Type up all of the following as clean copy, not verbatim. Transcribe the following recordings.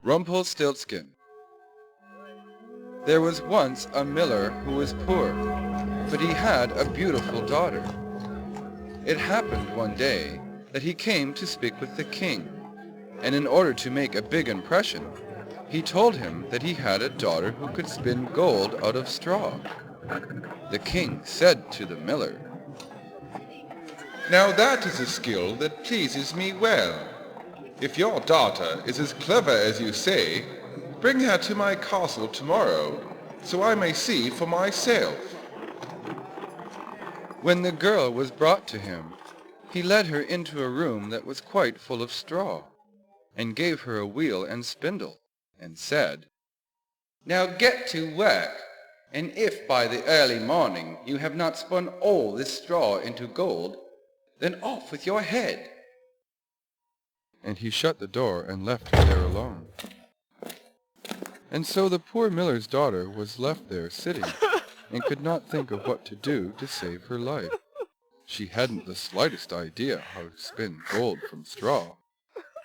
Rumplestiltskin. There was once a miller who was poor, but he had a beautiful daughter. It happened one day that he came to speak with the king, and in order to make a big impression, he told him that he had a daughter who could spin gold out of straw. The king said to the miller, "Now that is a skill that pleases me well. If your daughter is as clever as you say, bring her to my castle tomorrow, so I may see for myself." When the girl was brought to him, he led her into a room that was quite full of straw, and gave her a wheel and spindle, and said, "Now get to work, and if by the early morning you have not spun all this straw into gold, then off with your head." And he shut the door and left her there alone. And so the poor miller's daughter was left there sitting, and could not think of what to do to save her life. She hadn't the slightest idea how to spin gold from straw,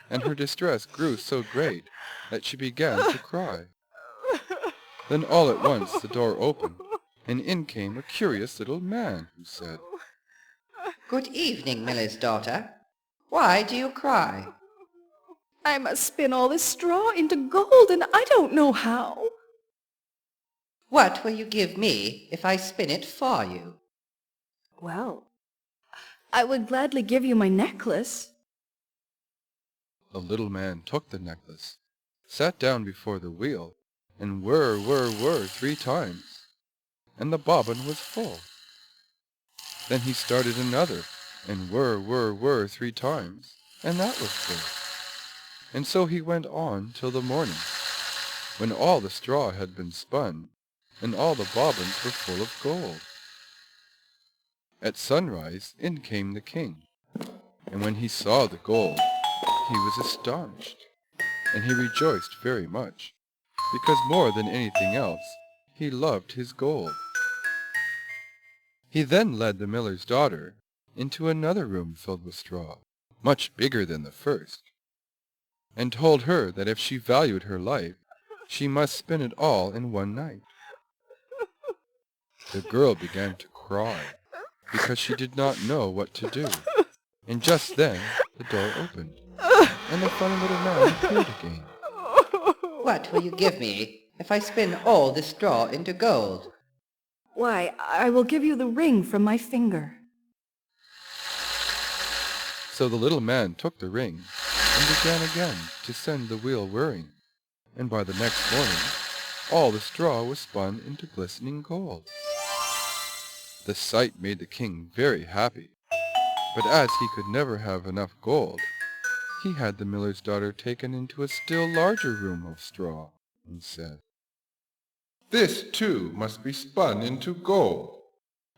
and her distress grew so great that she began to cry. Then all at once the door opened, and in came a curious little man, who said, "Good evening, miller's daughter. Why do you cry?" "I must spin all this straw into gold, and I don't know how." "What will you give me if I spin it for you?" "Well, I would gladly give you my necklace." The little man took the necklace, sat down before the wheel, and whir 3 times, and the bobbin was full. Then he started another, and whir 3 times, and that was full. And so he went on till the morning, when all the straw had been spun, and all the bobbins were full of gold. At sunrise in came the king, and when he saw the gold, he was astonished, and he rejoiced very much, because more than anything else he loved his gold. He then led the miller's daughter into another room filled with straw, much bigger than the first, and told her that if she valued her life, she must spin it all in one night. The girl began to cry, because she did not know what to do, and just then the door opened, and the funny little man appeared again. "What will you give me if I spin all this straw into gold?" "Why, I will give you the ring from my finger." So the little man took the ring, and began again to send the wheel whirring, and by the next morning all the straw was spun into glistening gold. The sight made the king very happy, but as he could never have enough gold, he had the miller's daughter taken into a still larger room of straw, and said, "This too must be spun into gold,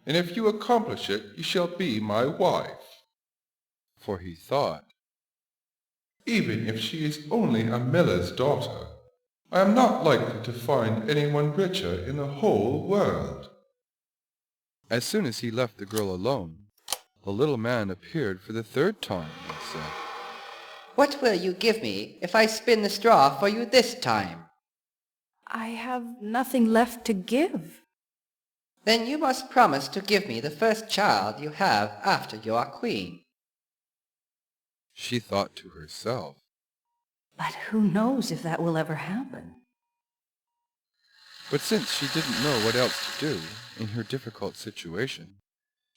and if you accomplish it, you shall be my wife." For he thought, "Even if she is only a miller's daughter, I am not likely to find anyone richer in the whole world." As soon as he left the girl alone, the little man appeared for the 3rd time, and said, "What will you give me if I spin the straw for you this time?" "I have nothing left to give." "Then you must promise to give me the first child you have after you are queen." She thought to herself, "But who knows if that will ever happen?" but since she didn't know what else to do in her difficult situation,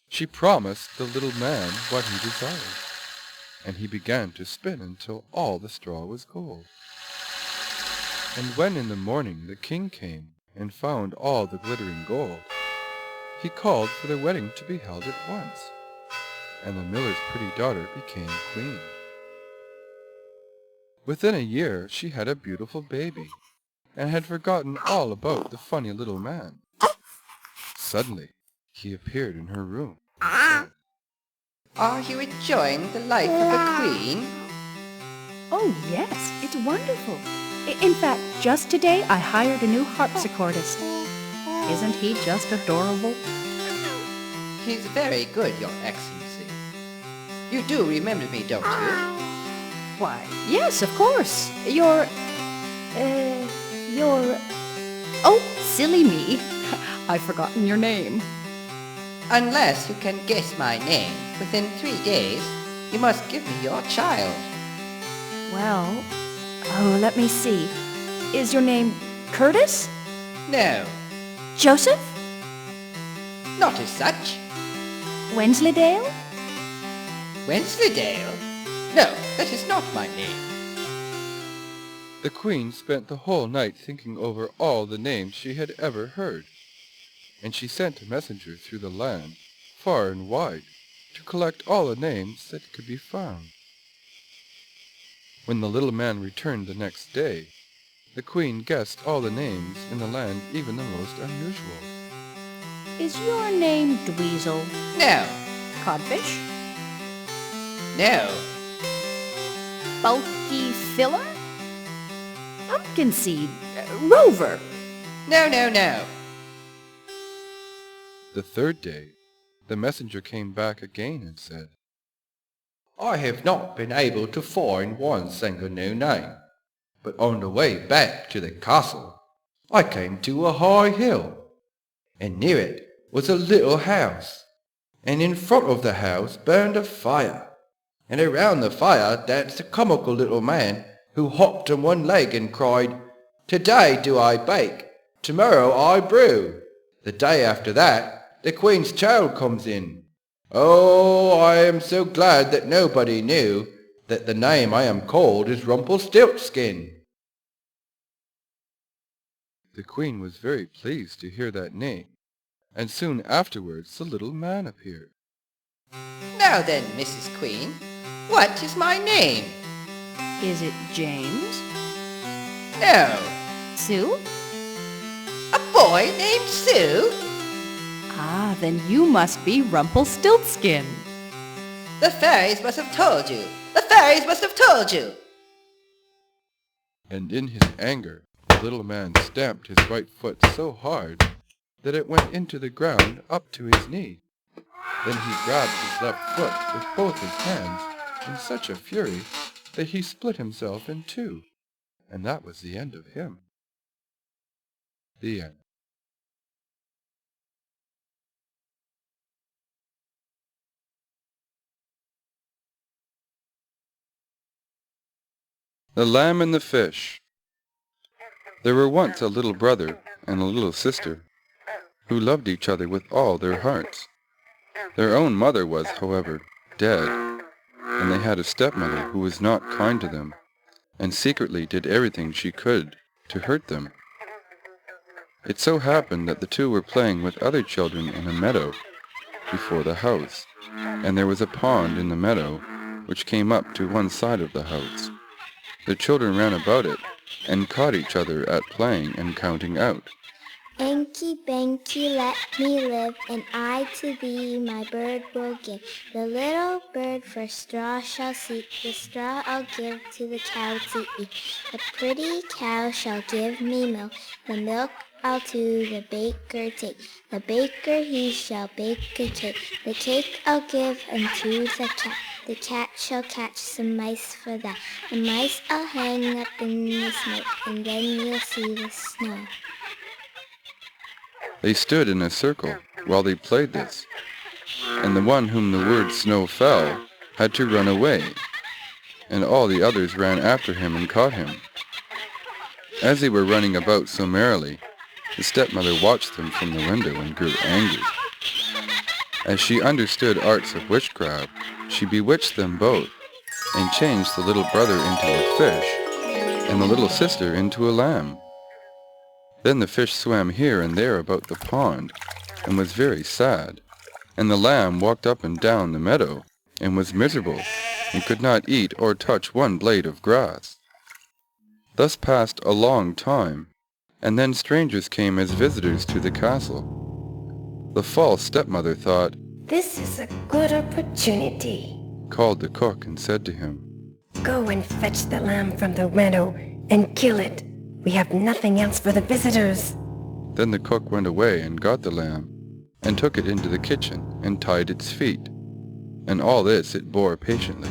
she promised the little man what he desired, and he began to spin until all the straw was gold. And when in the morning the king came and found all the glittering gold, he called for the wedding to be held at once, and the miller's pretty daughter became queen. Within a year she had a beautiful baby, and had forgotten all about the funny little man. Suddenly he appeared in her room, and said, "Are you enjoying the life of a queen?" "Oh, yes, it's wonderful. In fact, just today I hired a new harpsichordist. Isn't he just adorable?" "He's very good, Your Excellency. You do remember me, don't you?" "Why, yes, of course. You're..." You're... Oh, silly me. I've forgotten your name. Unless you can guess my name within 3 days, you must give me your child. Well, let me see. Is your name Curtis? No, Joseph? not as such. Wensleydale? Wensleydale? No, that is not my name. The queen spent the whole night thinking over all the names she had ever heard, and she sent a messenger through the land, far and wide, to collect all the names that could be found. When the little man returned the next day, the queen guessed all the names in the land, even the most unusual. Is your name Dweezil? No, Codfish? no, Bulky Filler? Pumpkin Seed? Rover? no, no, no. The third day, the messenger came back again and said, I have not been able to find one single new name, but on the way back to the castle, I came to a high hill, and near it was a little house, and in front of the house burned a fire, and around the fire danced a comical little man who hopped on one leg and cried, Today do I bake, tomorrow I brew. The day after that, the queen's child comes in. Oh, I am so glad that nobody knew that the name I am called is Rumplestiltskin. The queen was very pleased to hear that name, and soon afterwards the little man appeared. Now then, Mrs. Queen, what is my name? Is it James? No, Sue? a boy named Sue? Ah, then you must be Rumpelstiltskin. The fairies must have told you. The fairies must have told you. And in his anger, the little man stamped his right foot so hard that it went into the ground up to his knee. Then he grabbed his left foot with both his hands in such a fury that he split himself in two, and that was the end of him. The end. The Lamb and the Fish. There were once a little brother and a little sister who loved each other with all their hearts. Their own mother was, however, dead, and they had a stepmother who was not kind to them, and secretly did everything she could to hurt them. It so happened that the two were playing with other children in a meadow before the house, and there was a pond in the meadow which came up to one side of the house. The children ran about it, and caught each other at playing and counting out. Anky, Banky, let me live, and I to thee my bird will give. The little bird for straw shall seek, the straw I'll give to the cow to eat. The pretty cow shall give me milk, the milk I'll to the baker take. The baker he shall bake a cake, the cake I'll give unto the cat. The cat shall catch some mice for that, the mice I'll hang up in the snow, and then you'll see the snow. They stood in a circle while they played this, and the one whom the word snow fell had to run away, and all the others ran after him and caught him. As they were running about so merrily, the stepmother watched them from the window and grew angry. As she understood arts of witchcraft, she bewitched them both, and changed the little brother into a fish, and the little sister into a lamb. Then the fish swam here and there about the pond, and was very sad, and the lamb walked up and down the meadow, and was miserable, and could not eat or touch one blade of grass. Thus passed a long time, and then strangers came as visitors to the castle. The false stepmother thought, This is a good opportunity. Called the cook and said to him, Go and fetch the lamb from the meadow and kill it. We have nothing else for the visitors. Then the cook went away and got the lamb, and took it into the kitchen and tied its feet, and all this it bore patiently.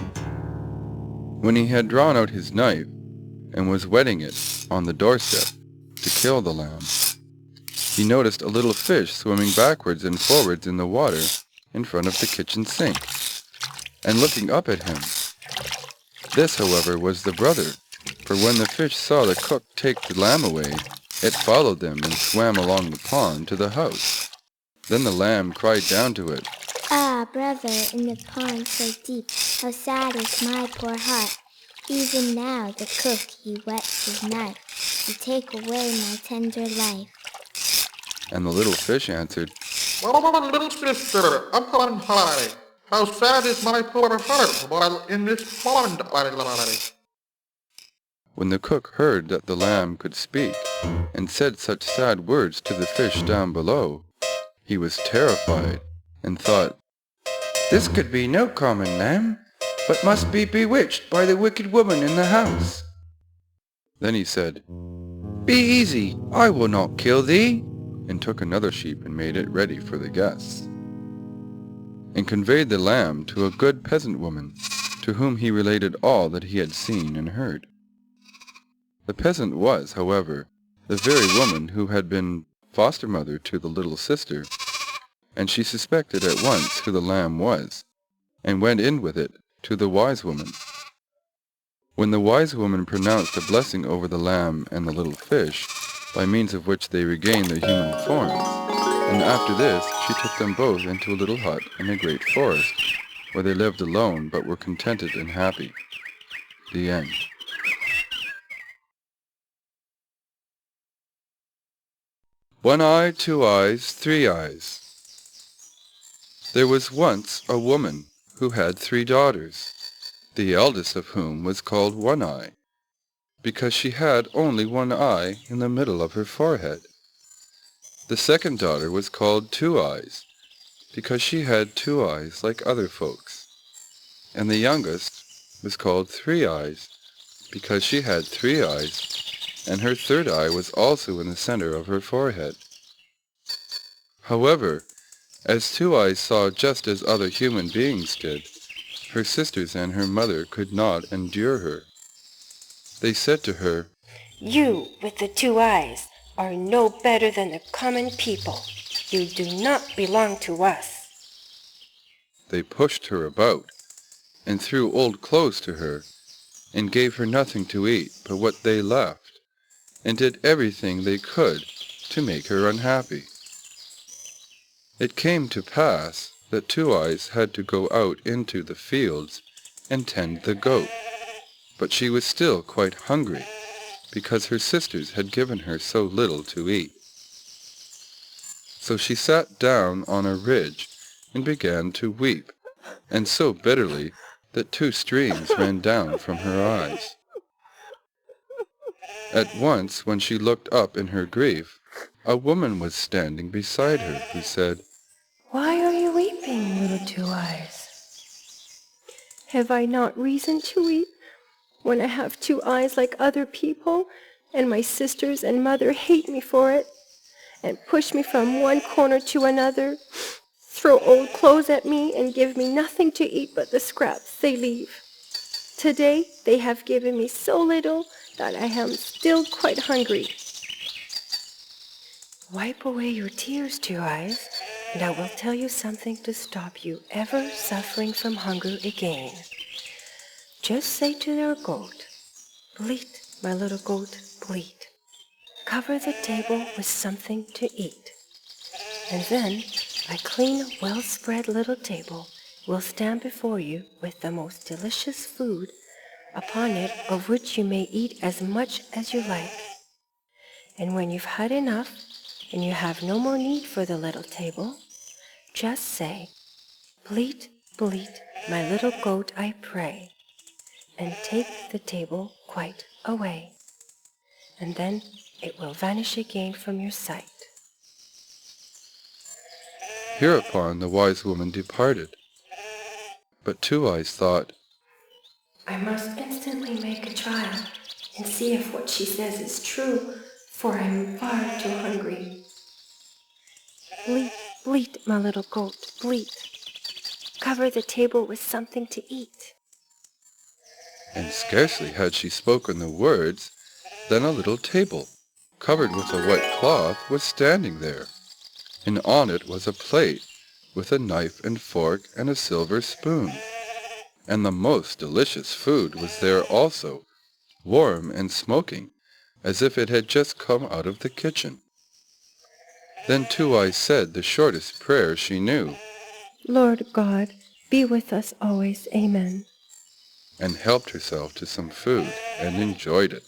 When he had drawn out his knife, and was wetting it on the doorstep to kill the lamb. He noticed a little fish swimming backwards and forwards in the water in front of the kitchen sink, and looking up at him. This, however, was the brother, for when the fish saw the cook take the lamb away, it followed them and swam along the pond to the house. Then the lamb cried down to it, Ah, brother, in the pond so deep, how sad is my poor heart. Even now the cook, he whets his knife to take away my tender life. and the little fish answered, Little sister, up on high, how sad is my poor heart while in this pond I lie. When the cook heard that the lamb could speak, and said such sad words to the fish down below, he was terrified, and thought, "This could be no common lamb, but must be bewitched by the wicked woman in the house." Then he said, "Be easy, I will not kill thee," and took another sheep and made it ready for the guests, and conveyed the lamb to a good peasant woman, to whom he related all that he had seen and heard. The peasant was, however, the very woman who had been foster mother to the little sister, and she suspected at once who the lamb was, and went in with it to the wise woman. When the wise woman pronounced a blessing over the lamb and the little fish, by means of which they regained their human forms, and after this she took them both into a little hut in a great forest, where they lived alone but were contented and happy. The end. One eye, two eyes, three eyes. There was once a woman who had 3 daughters, the eldest of whom was called One Eye, because she had only one eye in the middle of her forehead. The second daughter was called Two Eyes, because she had 2 eyes like other folks. And the youngest was called Three Eyes, because she had 3 eyes, and her third eye was also in the center of her forehead. However, as Two Eyes saw just as other human beings did, her sisters and her mother could not endure her. They said to her, You, with the 2 eyes, are no better than the common people. You do not belong to us. They pushed her about, and threw old clothes to her, and gave her nothing to eat but what they left, and did everything they could to make her unhappy. It came to pass that Two Eyes had to go out into the fields and tend the goat, but she was still quite hungry, because her sisters had given her so little to eat. So she sat down on a ridge and began to weep, and so bitterly that 2 streams ran down from her eyes. At once, when she looked up in her grief, a woman was standing beside her, who said, Why are you weeping, little 2 eyes? Have I not reason to weep when I have 2 eyes like other people, and my sisters and mother hate me for it, and push me from one corner to another, throw old clothes at me, and give me nothing to eat but the scraps they leave? Today they have given me so little that I am still quite hungry. Wipe away your tears, 2 eyes, and I will tell you something to stop you ever suffering from hunger again. Just say to your goat, Bleat, my little goat, bleat. Cover the table with something to eat. And then a clean, well-spread little table will stand before you with the most delicious food upon it, of which you may eat as much as you like. And when you've had enough, and you have no more need for the little table, just say, Bleat, bleat, my little goat, I pray, and take the table quite away, and then it will vanish again from your sight. Hereupon the wise woman departed. But Two Eyes thought, I must instantly make a trial and see if what she says is true, for I am far too hungry. Bleat, bleat, my little goat, bleat. Cover the table with something to eat. And scarcely had she spoken the words than a little table, covered with a white cloth, was standing there, and on it was a plate with a knife and fork and a silver spoon. And the most delicious food was there also, warm and smoking, as if it had just come out of the kitchen. Then Two Eyes said the shortest prayer she knew, Lord God, be with us always. Amen. and helped herself to some food, and enjoyed it.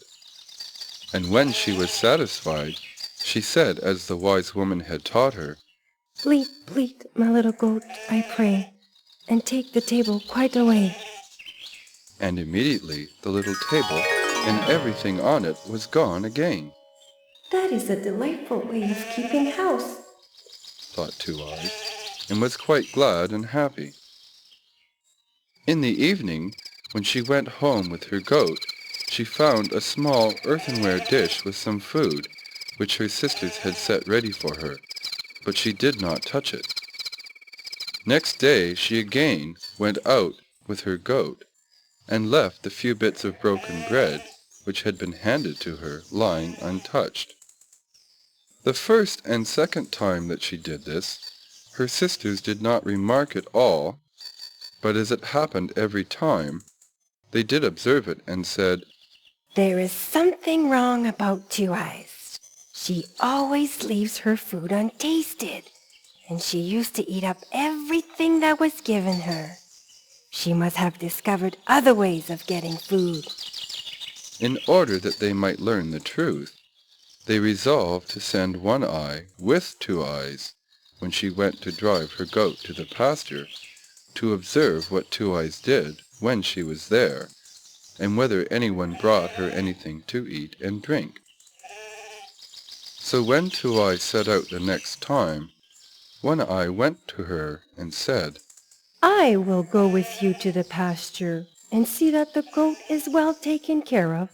And when she was satisfied, she said, as the wise woman had taught her, Bleat, bleat, my little goat, I pray, and take the table quite away. and immediately the little table and everything on it was gone again. That is a delightful way of keeping house, thought Two Eyes, and was quite glad and happy. In the evening, when she went home with her goat, she found a small earthenware dish with some food, which her sisters had set ready for her, but she did not touch it. Next day she again went out with her goat, and left the few bits of broken bread, which had been handed to her, lying untouched. The first and second time that she did this, her sisters did not remark it all, but as it happened every time, they did observe it and said, There is something wrong about Two Eyes. She always leaves her food untasted, and she used to eat up everything that was given her. She must have discovered other ways of getting food. In order that they might learn the truth, they resolved to send One Eye with Two Eyes, when she went to drive her goat to the pasture, to observe what Two Eyes did when she was there, and whether anyone brought her anything to eat and drink. So when Two Eyes set out the next time, One Eye went to her and said, I will go with you to the pasture and see that the goat is well taken care of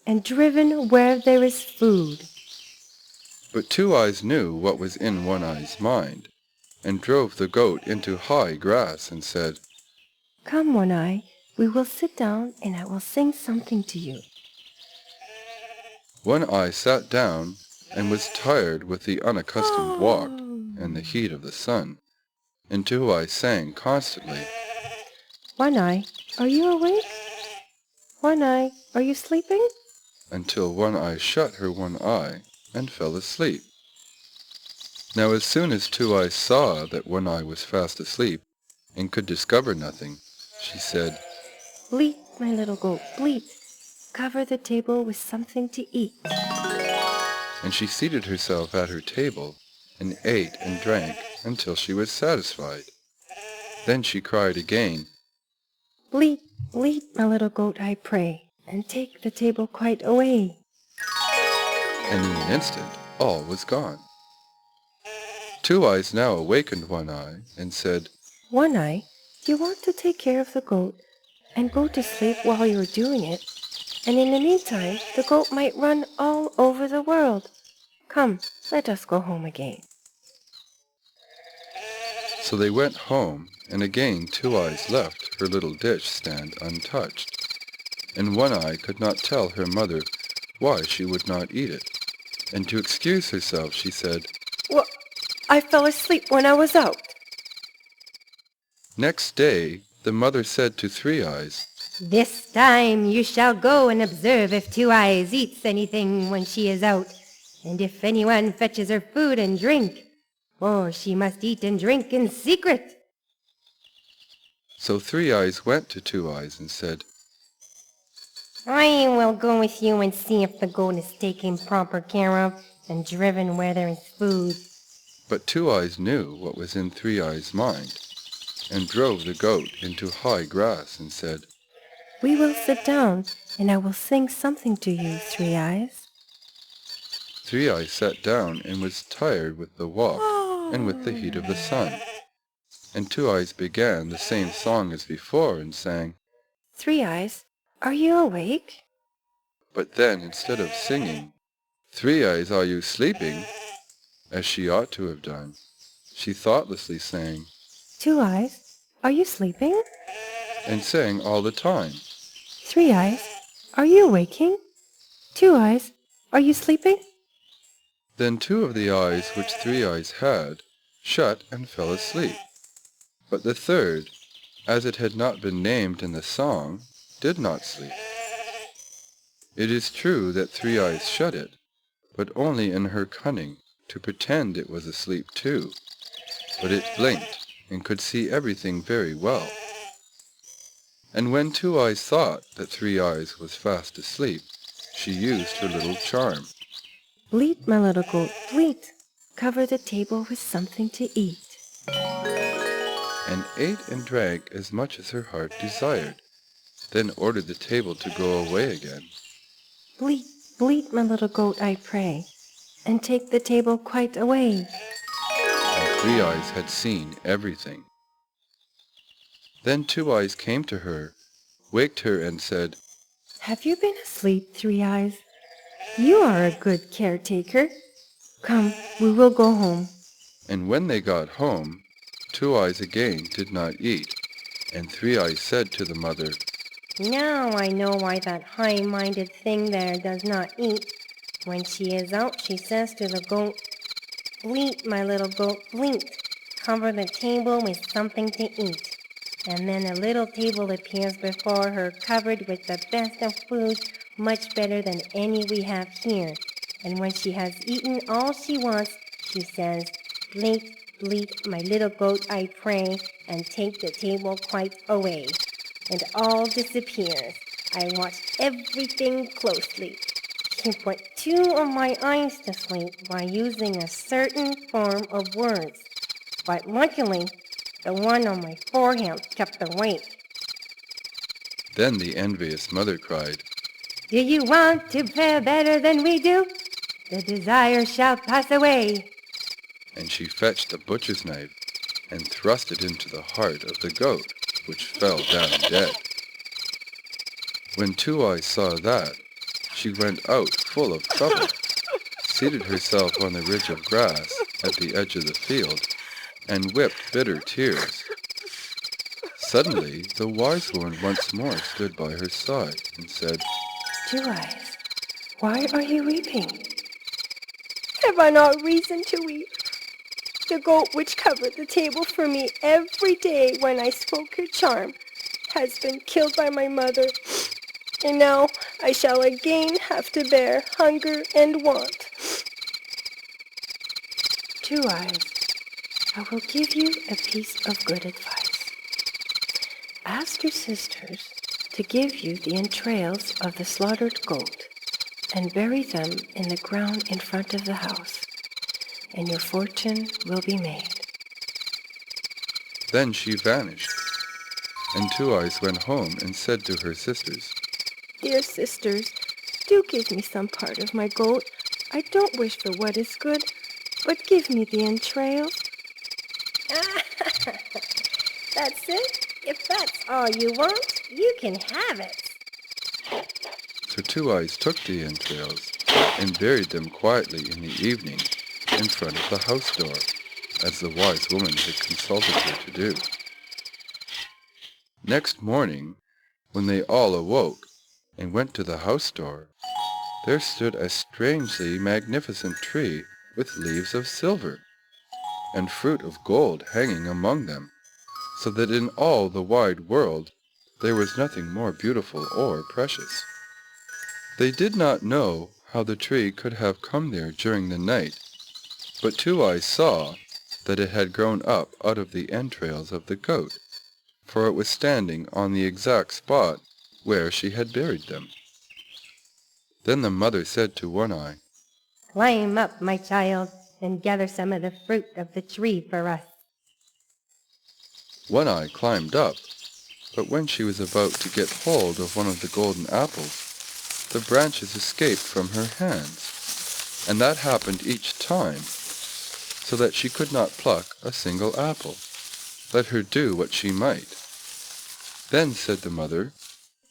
and driven where there is food. But Two Eyes knew what was in One Eye's mind, and drove the goat into high grass and said, Come, One Eye, we will sit down and I will sing something to you. One Eye sat down and was tired with the unaccustomed walk and the heat of the sun, and Two Eyes sang constantly, One Eye, are you awake? One Eye, are you sleeping? until One Eye shut her one eye and fell asleep. Now as soon as Two Eyes saw that One Eye was fast asleep and could discover nothing, she said, Bleat, my little goat, bleat. Cover the table with something to eat. and she seated herself at her table and ate and drank until she was satisfied. Then she cried again, Bleat, bleat, my little goat, I pray, and take the table quite away. and in an instant all was gone. Two Eyes now awakened One Eye and said, One Eye, do you want to take care of the goat and go to sleep while you're doing it? And in the meantime, the goat might run all over the world. Come, let us go home again. So they went home, and again Two Eyes left her little dish stand untouched, and One Eye could not tell her mother why she would not eat it, and to excuse herself she said, Well, I fell asleep when I was out. Next day the mother said to Three Eyes, This time you shall go and observe if Two Eyes eats anything when she is out, and if anyone fetches her food and drink. Oh, she must eat and drink in secret. So Three Eyes went to Two Eyes and said, I will go with you and see if the goat is taken proper care of and driven where there is food. But Two Eyes knew what was in Three Eyes' mind, and drove the goat into high grass and said, We will sit down, and I will sing something to you, Three Eyes. Three Eyes sat down and was tired with the walk and with the heat of the sun. And Two Eyes began the same song as before and sang, Three Eyes, are you awake? but then instead of singing, Three Eyes, are you sleeping? As she ought to have done, she thoughtlessly sang, Two Eyes, are you sleeping? and sang all the time, Three Eyes, are you waking? Two Eyes, are you sleeping? Then two of the eyes which Three Eyes had shut and fell asleep. But the third, as it had not been named in the song, did not sleep. It is true that Three Eyes shut it, but only in her cunning to pretend it was asleep too. But it blinked and could see everything very well. And when Two Eyes thought that Three Eyes was fast asleep, she used her little charm. Bleat, my little goat, bleat. Cover the table with something to eat. And ate and drank as much as her heart desired, then ordered the table to go away again. Bleat, bleat, my little goat, I pray, and take the table quite away. And Three Eyes had seen everything. Then Two Eyes came to her, waked her, and said, Have you been asleep, Three Eyes? You are a good caretaker. Come, we will go home. And when they got home, Two Eyes again did not eat, and Three Eyes said to the mother, Now I know why that high-minded thing there does not eat. When she is out, she says to the goat, Bleat, my little goat, bleat. Cover the table with something to eat. And then a little table appears before her, covered with the best of food, much better than any we have here. And when she has eaten all she wants, she says, Bleat, bleat, my little goat, I pray, and take the table quite away. And all disappears. I watched everything closely. She put two of my eyes to sleep by using a certain form of words. But luckily, the one on my forehead kept awake. Then the envious mother cried, Do you want to fare better than we do? The desire shall pass away. and she fetched a butcher's knife and thrust it into the heart of the goat, which fell down dead. When Two Eyes saw that, she went out full of trouble, seated herself on the ridge of grass at the edge of the field, and wept bitter tears. Suddenly the wise woman once more stood by her side and said, Two Eyes, why are you weeping? Have I not reason to weep? The goat which covered the table for me every day when I spoke her charm has been killed by my mother, and now I shall again have to bear hunger and want. Two Eyes, I will give you a piece of good advice. Ask your sisters to give you the entrails of the slaughtered goat and bury them in the ground in front of the house, and your fortune will be made. Then she vanished, and Two Eyes went home and said to her sisters, Dear sisters, do give me some part of my goat. I don't wish for what is good, but give me the entrails. That's it. If that's all you want, you can have it. So Two Eyes took the entrails and buried them quietly in the evening in front of the house door, as the wise woman had consulted her to do. Next morning, when they all awoke and went to the house door, there stood a strangely magnificent tree with leaves of silver and fruit of gold hanging among them, so that in all the wide world there was nothing more beautiful or precious. They did not know how the tree could have come there during the night, but Two Eyes saw that it had grown up out of the entrails of the goat, for it was standing on the exact spot where she had buried them. Then the mother said to One Eye, Climb up, my child, and gather some of the fruit of the tree for us. One Eye climbed up, but when she was about to get hold of one of the golden apples, the branches escaped from her hands, and that happened each time, so that she could not pluck a single apple, let her do what she might. Then said the mother,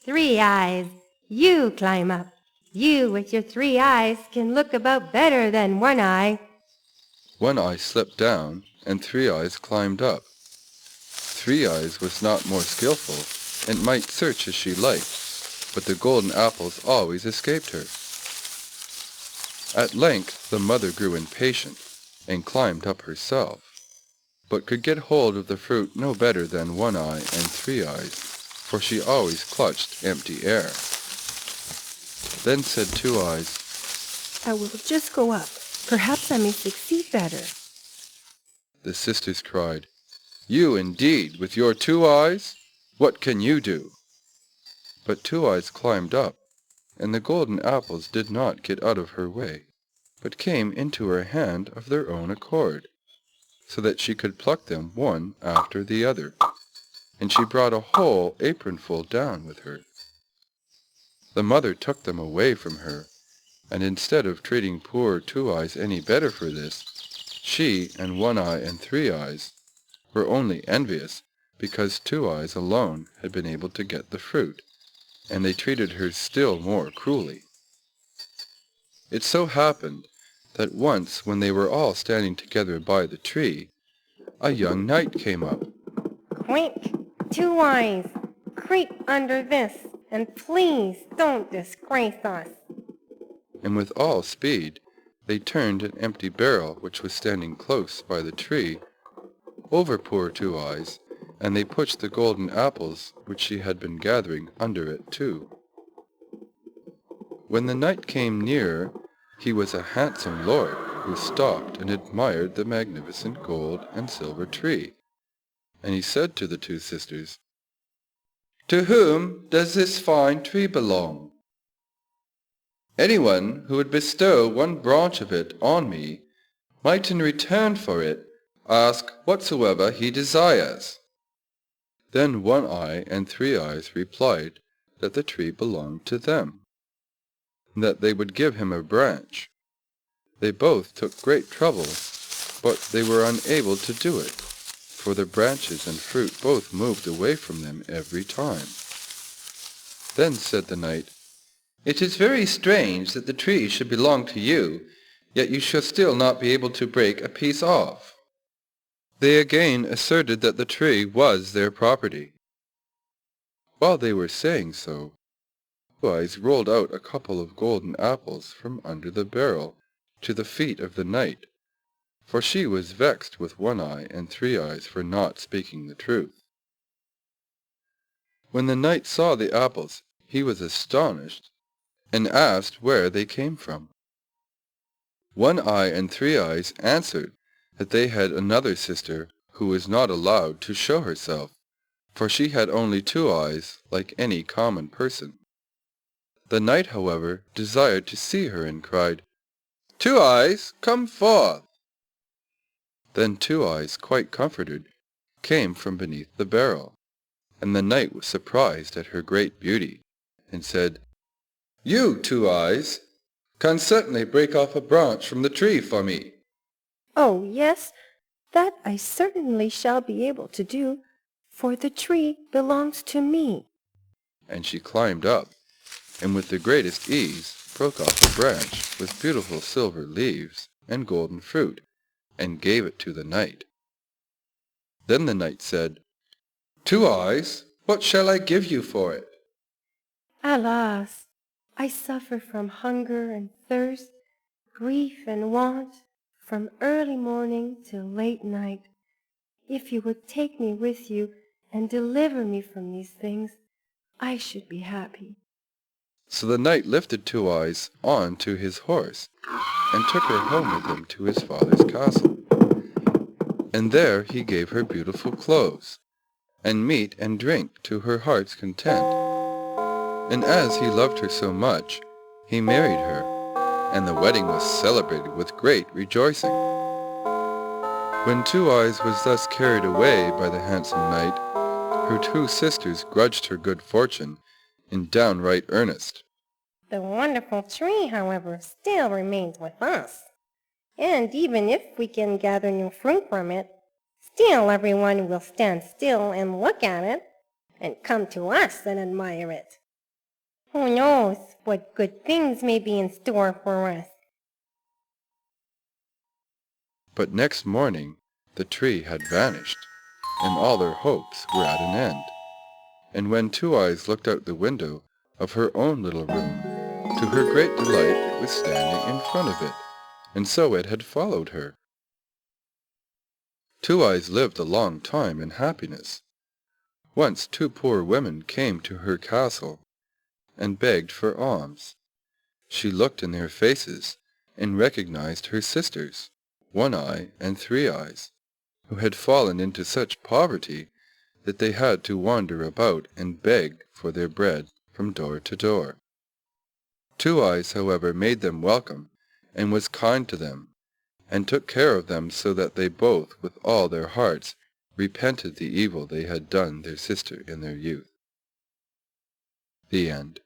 Three Eyes, you climb up. You with your 3 eyes can look about better than One Eye. One Eye slipped down, and Three Eyes climbed up. Three Eyes was not more skillful, and might search as she liked, but the golden apples always escaped her. At length the mother grew impatient, and climbed up herself, but could get hold of the fruit no better than One Eye and Three Eyes, for she always clutched empty air. Then said Two Eyes, I will just go up. Perhaps I may succeed better. The sisters cried, You indeed, with your 2 eyes? What can you do? But Two Eyes climbed up, and the golden apples did not get out of her way, but came into her hand of their own accord, so that she could pluck them one after the other, and she brought a whole apronful down with her. The mother took them away from her, and instead of treating poor Two Eyes any better for this, she and One Eye and Three Eyes were only envious because Two Eyes alone had been able to get the fruit, and they treated her still more cruelly. It so happened that once when they were all standing together by the tree, a young knight came up. Quick, Two Eyes, creep under this, and please don't disgrace us. And with all speed they turned an empty barrel which was standing close by the tree over poor Two Eyes, and they pushed the golden apples which she had been gathering under it too. When the knight came nearer, he was a handsome lord who stopped and admired the magnificent gold and silver tree, and he said to the 2 sisters, To whom does this fine tree belong? Anyone who would bestow one branch of it on me might in return for it ask whatsoever he desires. Then One Eye and Three Eyes replied that the tree belonged to them, and that they would give him a branch. They both took great trouble, but they were unable to do it, for the branches and fruit both moved away from them every time. Then said the knight, It is very strange that the tree should belong to you, yet you shall still not be able to break a piece off. They again asserted that the tree was their property. While they were saying so, Two Eyes rolled out a couple of golden apples from under the barrel to the feet of the knight, for she was vexed with One Eye and Three Eyes for not speaking the truth. When the knight saw the apples, he was astonished, and asked where they came from. One Eye and Three Eyes answered that they had another sister who was not allowed to show herself, for she had only 2 eyes like any common person. The knight, however, desired to see her, and cried, Two Eyes, come forth! Then Two Eyes, quite comforted, came from beneath the barrel, and the knight was surprised at her great beauty, and said, You, Two Eyes, can certainly break off a branch from the tree for me. Oh, yes, that I certainly shall be able to do, for the tree belongs to me. And she climbed up, and with the greatest ease broke off a branch with beautiful silver leaves and golden fruit, and gave it to the knight. Then the knight said, Two Eyes, what shall I give you for it? Alas, I suffer from hunger and thirst, grief and want, from early morning till late night. If you would take me with you and deliver me from these things, I should be happy. So the knight lifted Two Eyes on to his horse, and took her home with him to his father's castle. And there he gave her beautiful clothes, and meat and drink to her heart's content. And as he loved her so much, he married her, and the wedding was celebrated with great rejoicing. When Two Eyes was thus carried away by the handsome knight, her 2 sisters grudged her good fortune in downright earnest. The wonderful tree, however, still remains with us. And even if we can gather new fruit from it, still everyone will stand still and look at it, and come to us and admire it. Who knows what good things may be in store for us? But next morning the tree had vanished, and all their hopes were at an end. And when Two Eyes looked out the window, of her own little room. To her great delight it was standing in front of it, and so it had followed her. Two Eyes lived a long time in happiness. Once 2 poor women came to her castle and begged for alms. She looked in their faces and recognized her sisters, One Eye and Three Eyes, who had fallen into such poverty that they had to wander about and beg for their bread from door to door. Two Eyes, however, made them welcome, and was kind to them, and took care of them so that they both, with all their hearts, repented the evil they had done their sister in their youth. The End.